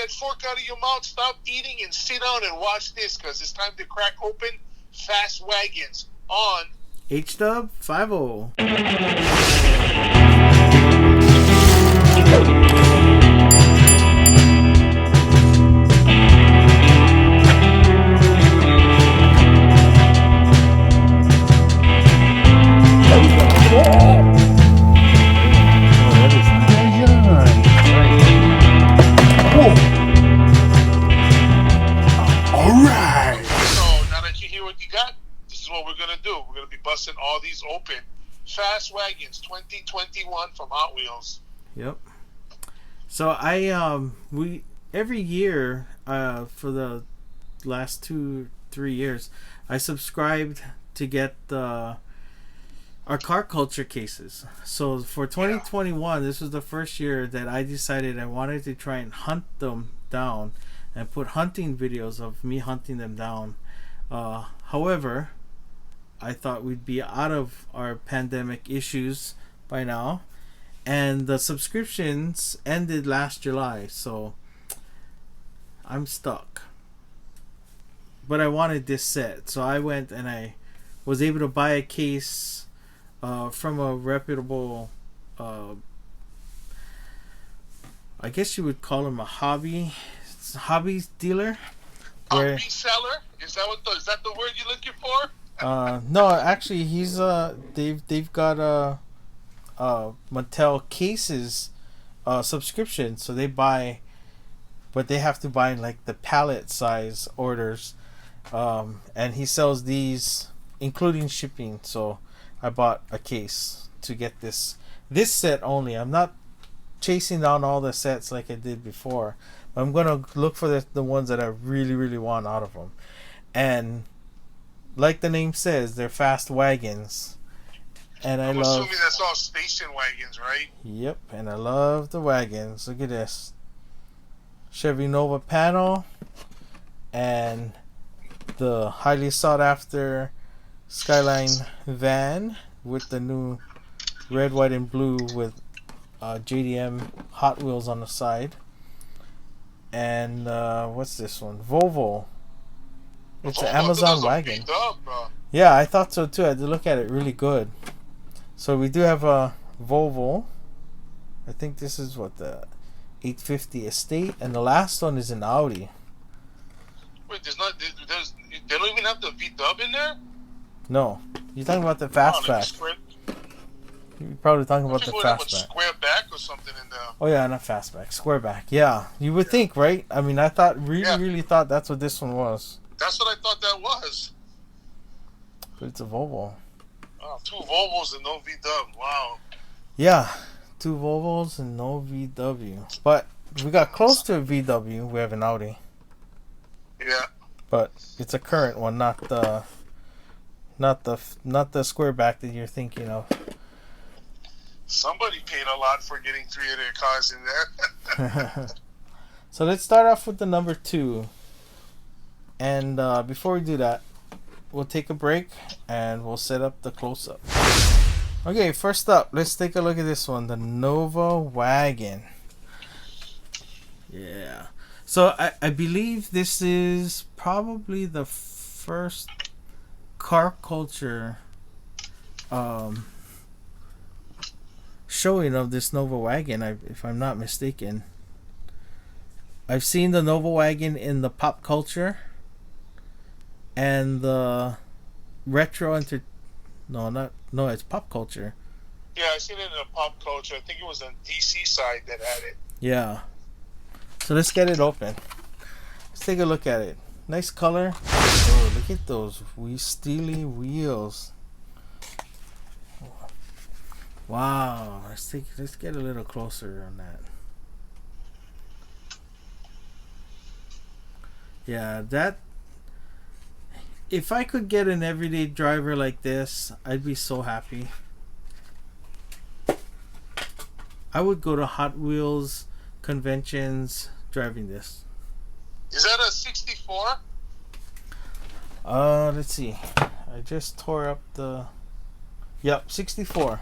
that fork out of your mouth, stop eating, and sit down and watch this, because it's time to crack open Fast Wagons on H-Dub 50. Alright! So, now that you hear what you got, this is what we're going to do. We're going to be busting all these open. Fast Wagons 2021 from Hot Wheels. Yep. So we every year for the last 2-3 years, I subscribed to get our car culture cases. So for 2021, this was the first year that I decided I wanted to try and hunt them down and put hunting videos of me hunting them down. However, I thought we'd be out of our pandemic issues by now, and the subscriptions ended last July, so I'm stuck. But I wanted this set, so I went and I was able to buy a case from a reputable, I guess you would call him a hobby dealer. Hobby seller? Is that the word you're looking for? No, actually, he's they've got Mattel cases subscription, so they buy, but they have to buy like the pallet size orders, and he sells these including shipping. So I bought a case to get this set only. I'm not chasing down all the sets like I did before. I'm gonna look for the ones that I really, really want out of them, and like the name says, they're fast wagons. And I'm assuming that's all station wagons, right? Yep, and I love the wagons. Look at this. Chevy Nova panel and the highly sought after Skyline van with the new red, white, and blue with JDM Hot Wheels on the side. And what's this one? Volvo. It's an Amazon wagon. Yeah, I thought so too. I had to look at it really good. So we do have a Volvo. I think this is what, the 850 Estate, and the last one is an Audi. Wait, they don't even have the V-Dub in there? No. You're talking about the fastback. You're probably talking about the fastback. Square back or something in there. Oh yeah, not fastback, square back. Yeah, you would think, right? I mean, I thought really thought that's what this one was. That's what I thought that was. But it's a Volvo. Oh, 2 Volvos and no V-Dub. Wow. Yeah, 2 Volvos and no VW. But we got close to a VW. We have an Audi. Yeah. But it's a current one, not the square back that you're thinking of. Somebody paid a lot for getting 3 of their cars in there. So let's start off with the number 2. And before we do that, we'll take a break and we'll set up the close-up. Okay, first up, let's take a look at this one, the Nova Wagon. Yeah. So I believe this is probably the first car culture showing of this Nova Wagon, if I'm not mistaken. I've seen the Nova Wagon in the pop culture and the retro it's pop culture. Yeah, I seen it in the pop culture. I think it was on DC side that had it. Yeah. So let's get it open. Let's take a look at it. Nice color. Oh, look at those steely wheels. Wow. Let's get a little closer on that. Yeah, that. If I could get an everyday driver like this, I'd be so happy. I would go to Hot Wheels conventions driving this. Is that a 64? Let's see. I just tore up the... Yep, 64.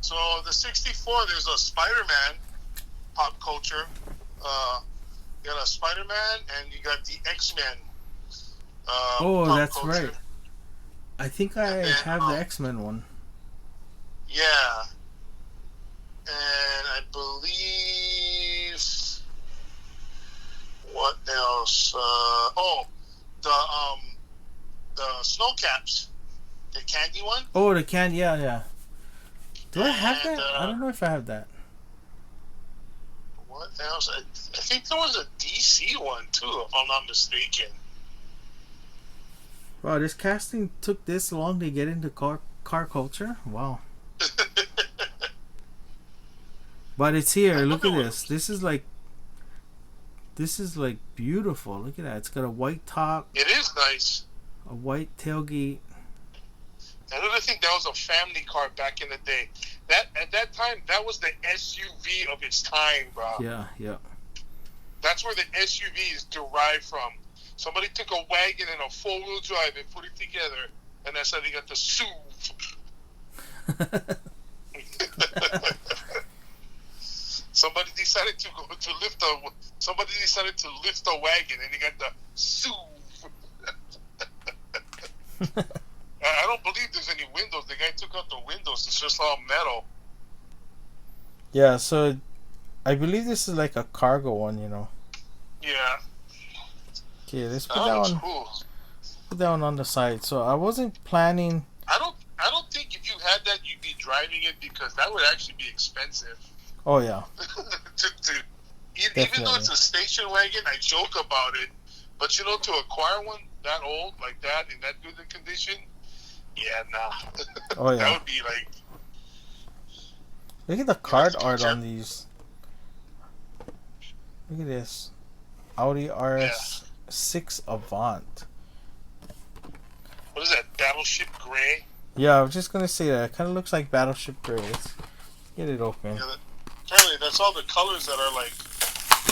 So the 64, there's a Spider-Man pop culture You got a Spider-Man, and you got the X-Men. Oh, pop that's culture. right. I think I And then, have the X-Men one. yeah, and I believe what else? The snow caps, the candy one, Oh, the can. Yeah, yeah. Do I have and that? I don't know if I have that. what else? I think there was a DC one too, if I'm not mistaken. Wow, this casting took this long to get into car culture. Wow. But it's here. Look at this. This is like beautiful. Look at that. It's got a white top, It is nice. a white tailgate. I really think that was a family car back in the day. That at that time, that was the SUV of its time, bro. Yeah, yeah. That's where the SUV is derived from. Somebody took a wagon and a four-wheel drive and put it together, and that's how they got the SUV. Somebody decided to lift a wagon, and they got the SUV. I don't believe there's any windows. The guy took out the windows. It's just all metal. Yeah, so I believe this is like a cargo one, you know. Yeah. Okay, let's put That that looks one. cool. Put that one on the side. So I wasn't planning. I don't think if you had that, you'd be driving it, because that would actually be expensive. Oh yeah, Even though it's a station wagon, I joke about it. But to acquire one that old, like that, in that good a condition, yeah, nah. Oh yeah. That would be like. Look at the card art on these. Look at this. Audi RS6 Avant. What is that? Battleship Gray? Yeah, I was just gonna say that. It kind of looks like Battleship Gray. Let's get it open. Yeah, apparently, that's all the colors that are like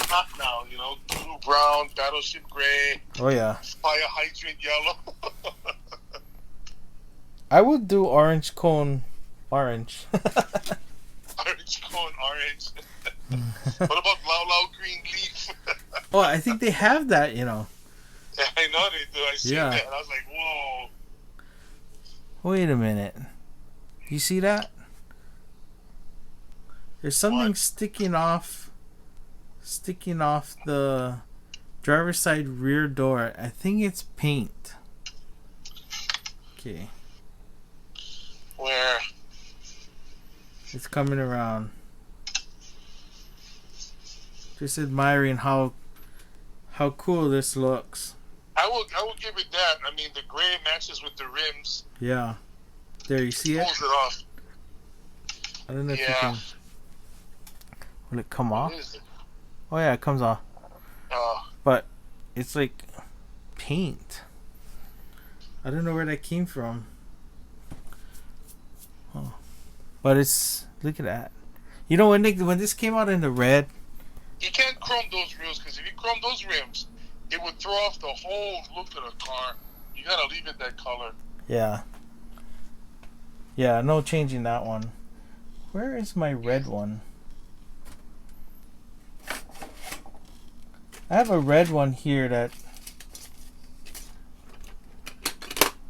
hot now. Blue, brown, Battleship Gray. Oh yeah. Fire hydrant yellow. I would do orange cone orange. Orange cone orange. What about Lau Lau green leaf? Oh, I think they have that, you know. Yeah, I know they do. I seen that, and I was like, whoa. Wait a minute. You see that? There's something sticking off the driver's side rear door. I think it's paint. Okay. Where? It's coming around. Just admiring how cool this looks. I will give it that. I mean, the gray matches with the rims. Yeah. There, you see it? Pulls it off. I don't know if you can. Will it come off? What is it? Oh yeah, it comes off. Oh. But it's like paint. I don't know where that came from. Oh. But it's, look at that. You know, when this came out in the red. You can't chrome those rims, because if you chrome those rims, it would throw off the whole look of the car. You gotta leave it that color. Yeah. Yeah, no changing that one. Where is my red one? I have a red one here that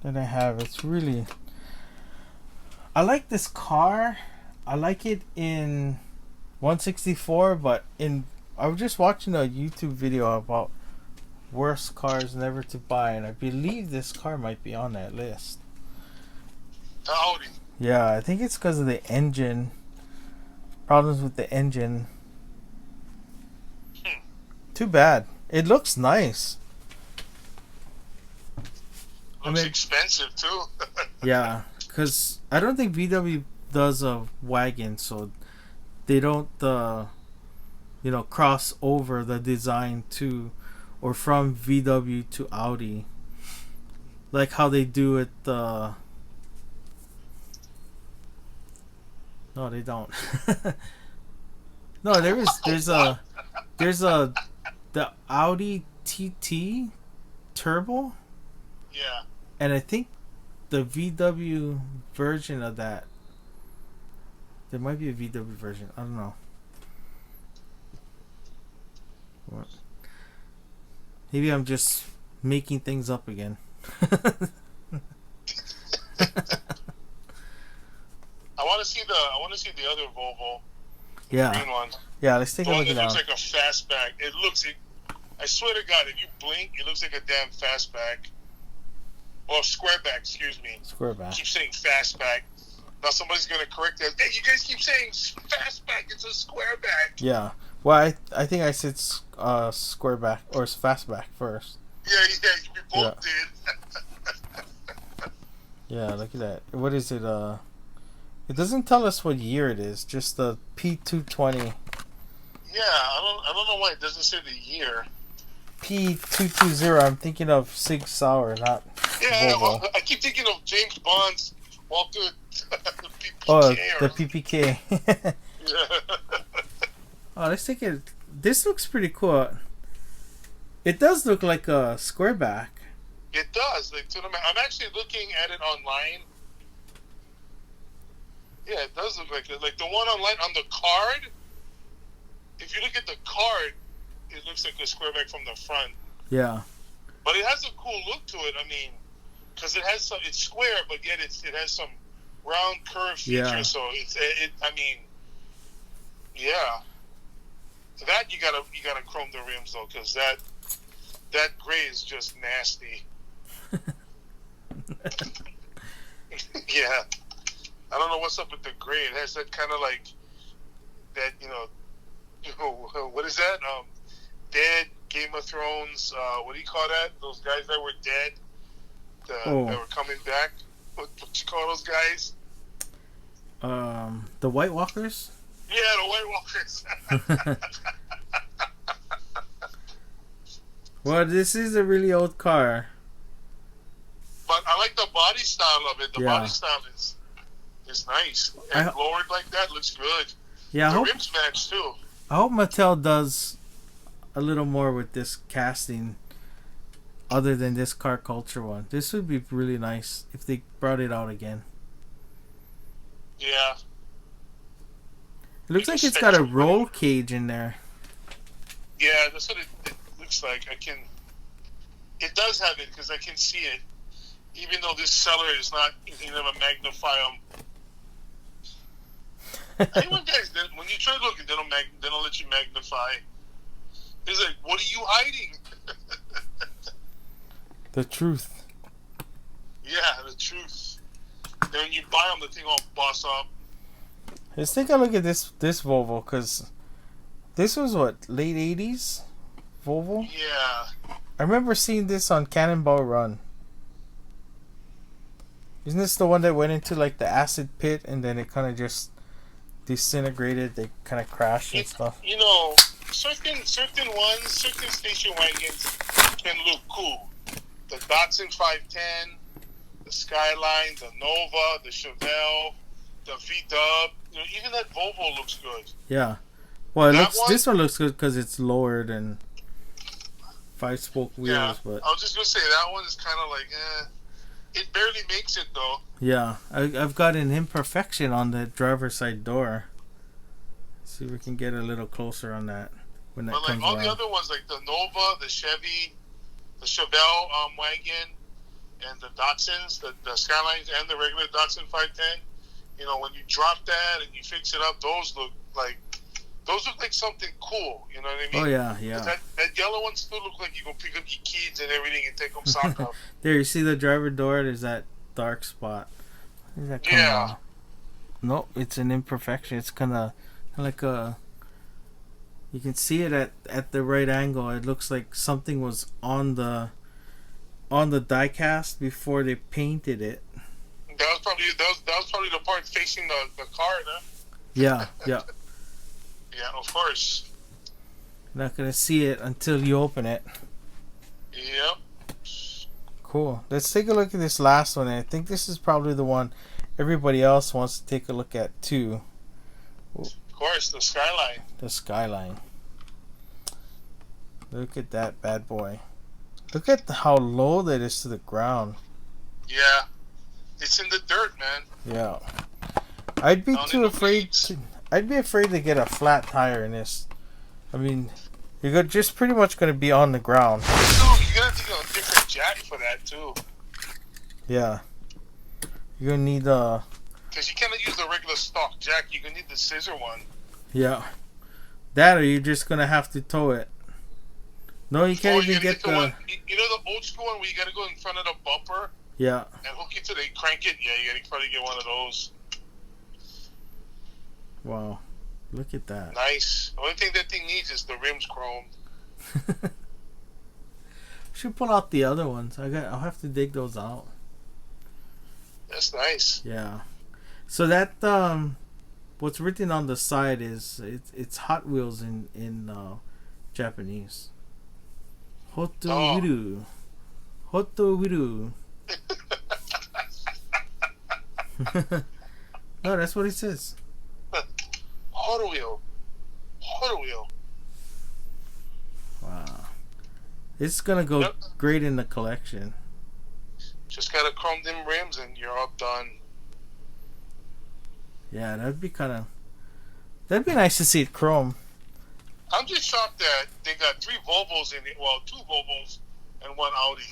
I have. It's really... I like this car. I like it in 164, but I was just watching a YouTube video about worst cars never to buy, and I believe this car might be on that list. The Audi. Yeah, I think it's because of the engine. Problems with the engine. Too bad. It looks nice. Looks expensive too. Yeah, because I don't think VW does a wagon, so they don't cross over the design to or from VW to Audi like how they do it. No, they don't. No, there's the Audi TT Turbo. Yeah. And I think the VW version of that, there might be a VW version. I don't know. What? Maybe I'm just making things up again. I want to see the other Volvo. Yeah. The green one. Yeah, let's take The a one look that at looks that. like a fastback. I swear to God, if you blink, it looks like a damn fastback. Or squareback, excuse me. Squareback. Keep saying fastback. Now somebody's gonna correct that. Hey, you guys keep saying fastback. It's a squareback. Yeah. Well, I think I said squareback or fastback first. Yeah, we both did. Yeah, look at that. What is it? It doesn't tell us what year it is. Just the P220. Yeah, I don't know why it doesn't say the year. P220. I'm thinking of Sig Sauer, not Yeah, Volvo. well, I keep thinking of James Bond's Walter the PPK. Oh, the PPK. Yeah. Oh, let's take it. This looks pretty cool. It does look like a squareback. It does. I'm actually looking at it online. Yeah, it does look like it. Like the one online on the card. If you look at the card, it looks like a squareback from the front. Yeah. But it has a cool look to it. I mean, because it has some. It's square, but yet it has some round curved features. Yeah. So I mean, yeah. That you gotta chrome the rims though, because that gray is just nasty. Yeah, I don't know what's up with the gray. It has that kind of like that, what is that? Dead Game of Thrones. What do you call that? Those guys that were dead, that were coming back. What you call those guys? The White Walkers. Yeah, the White Walkers. Well, this is a really old car. But I like the body style of it. The Yeah. body style is nice. And lowered like that looks good. Yeah, The rims match too. I hope Mattel does a little more with this casting other than this car culture one. This would be really nice if they brought it out again. Yeah. It looks like it's got a roll cage in there. Yeah, that's what it looks like. It does have it because I can see it. Even though this seller is not, he never magnify them. Anyone guys, when you try to look, they don't let you magnify. It's like, what are you hiding? The truth. Yeah, the truth. Then when you buy them, the thing all boss up. Let's take a look at this Volvo, because this was what, late 80s Volvo? Yeah. I remember seeing this on Cannonball Run. Isn't this the one that went into like the acid pit and then it kind of just disintegrated? They kind of crashed and stuff. You know, certain station wagons can look cool. The Datsun 510, the Skyline, the Nova, the Chevelle, the V-Dub. Even that Volvo looks good. Yeah. Well, this one looks good because it's lowered and 5-spoke wheels. Yeah, But I was just gonna say that one is kind of like, It barely makes it though. yeah, I've got an imperfection on the driver's side door. Let's see if we can get a little closer on that when that But like comes all around. the other ones, like the Nova, the Chevy, the Chevelle wagon, and the Datsuns, the Skylines, and the regular Datsun 510. When you drop that and you fix it up, those look like something cool. You know what I mean? Oh yeah, yeah. That yellow one still look like you go pick up your kids and everything and take them soccer. There, you see the driver door? There's that dark spot. Where does that come Yeah. on? Nope, it's an imperfection. It's kind of like a. You can see it at the right angle. It looks like something was on the die-cast before they painted it. That was probably the part facing the car, huh? Yeah, yeah. Yeah, of course. You're not gonna see it until you open it. Yep. Cool. Let's take a look at this last one. I think this is probably the one everybody else wants to take a look at too. Of course, the Skyline. The Skyline. Look at that bad boy. Look at how low that is to the ground. Yeah. It's in the dirt, man. Yeah. I'd be too afraid to... I'd be afraid to get a flat tire in this. I mean, You're just pretty much going to be on the ground. Dude, you're gonna have to get a different jack for that too. Yeah. You're going to need the... Because you cannot use the regular stock jack. You're gonna need the scissor one. Yeah. That, or you're just going to have to tow it. No, you can't even get the... One, you know the old school one where you gotta go in front of the bumper? Yeah. And hook it till they crank it? Yeah, you gotta probably get one of those. Wow. Look at that. Nice. The only thing that thing needs is the rims chromed. Should pull out the other ones. I'll have to dig those out. That's nice. Yeah. So that what's written on the side is it's Hot Wheels in Japanese. Hoto Wiru. Hoto Wiru. No, that's what it says. Hot Wheel. Hot Wheel. Wow. It's gonna go great in the collection. Just gotta chrome them rims and you're all done. Yeah, that'd be nice to see it chrome. I'm just shocked that they got 3 Volvos in it. Well, 2 Volvos and 1 Audi.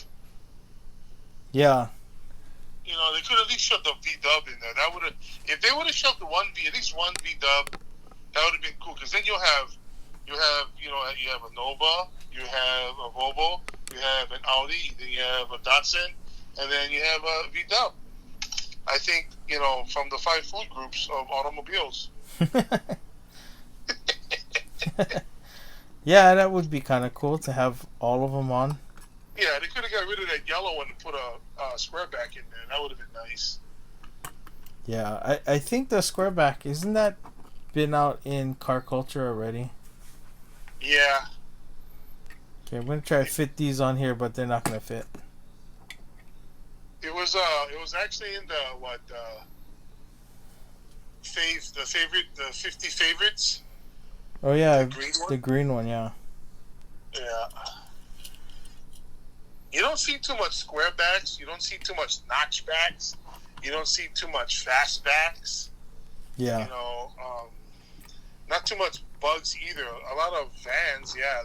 Yeah. You know, they could at least shove the V-Dub in there. That would have, if they would have shoved at least one V-Dub, that would have been cool. Because then you have a Nova, you have a Volvo, you have an Audi, then you have a Datsun, and then you have a V-Dub. I think, from the 5 food groups of automobiles. Yeah, that would be kind of cool to have all of them on. Yeah, they could have got rid of that yellow one and put a square back in there. That would have been nice. Yeah, I think the square back, isn't that been out in car culture already? Yeah. Okay, I'm going to try to fit these on here, but they're not going to fit. It was actually in the 50 favorites. Oh yeah, the green one, yeah. Yeah. You don't see too much square backs. You don't see too much notch backs. You don't see too much fast backs. Yeah. Not too much bugs either. A lot of vans, yeah.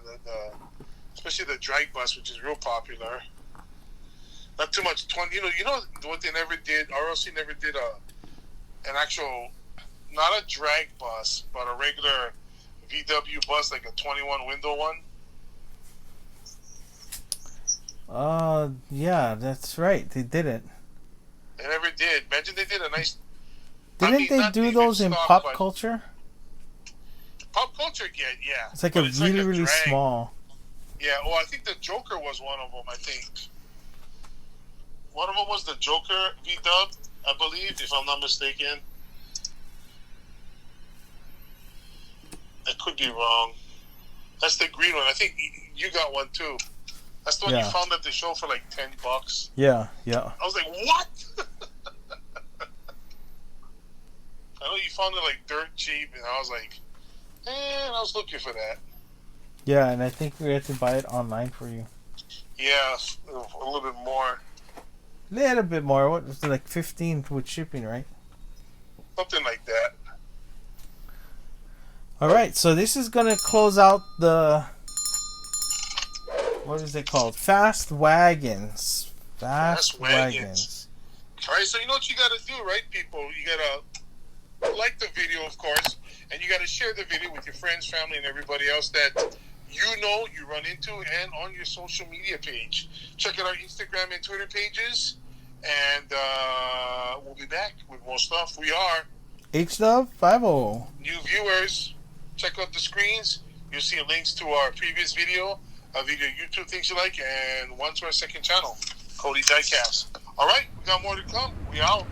Especially the drag bus, which is real popular. Not too much 20. You know what they never did. ROC never did an actual, not a drag bus, but a regular VW bus, like a 21 window one. Yeah, that's right. They didn't. They never did. Imagine they did a nice. Didn't they do those in pop culture? Pop culture, yeah. It's like really small. Yeah, well, I think the Joker was one of them, I think. One of them was the Joker V-Dub, I believe, if I'm not mistaken. I could be wrong. That's the green one. I think you got one, too. That's the one you found at the show for like $10. Yeah. I was like, what? I know you found it like dirt cheap, and I was like, I was looking for that. Yeah, and I think we had to buy it online for you. Yeah, a little bit more. A little bit more. What was it, like 15 with shipping, right? Something like that. All right, so this is gonna close out the. What is it called? Fast Wagons. Fast Wagons. All right, so you know what you gotta do, right, people? You gotta like the video, of course, and you gotta share the video with your friends, family, and everybody else that you run into, and on your social media page. Check out our Instagram and Twitter pages, and we'll be back with more stuff. We are HDub50. New viewers, check out the screens. You'll see links to our previous video, of either YouTube things you like, and one to our second channel, Cody Diecast. All right, we got more to come. We out.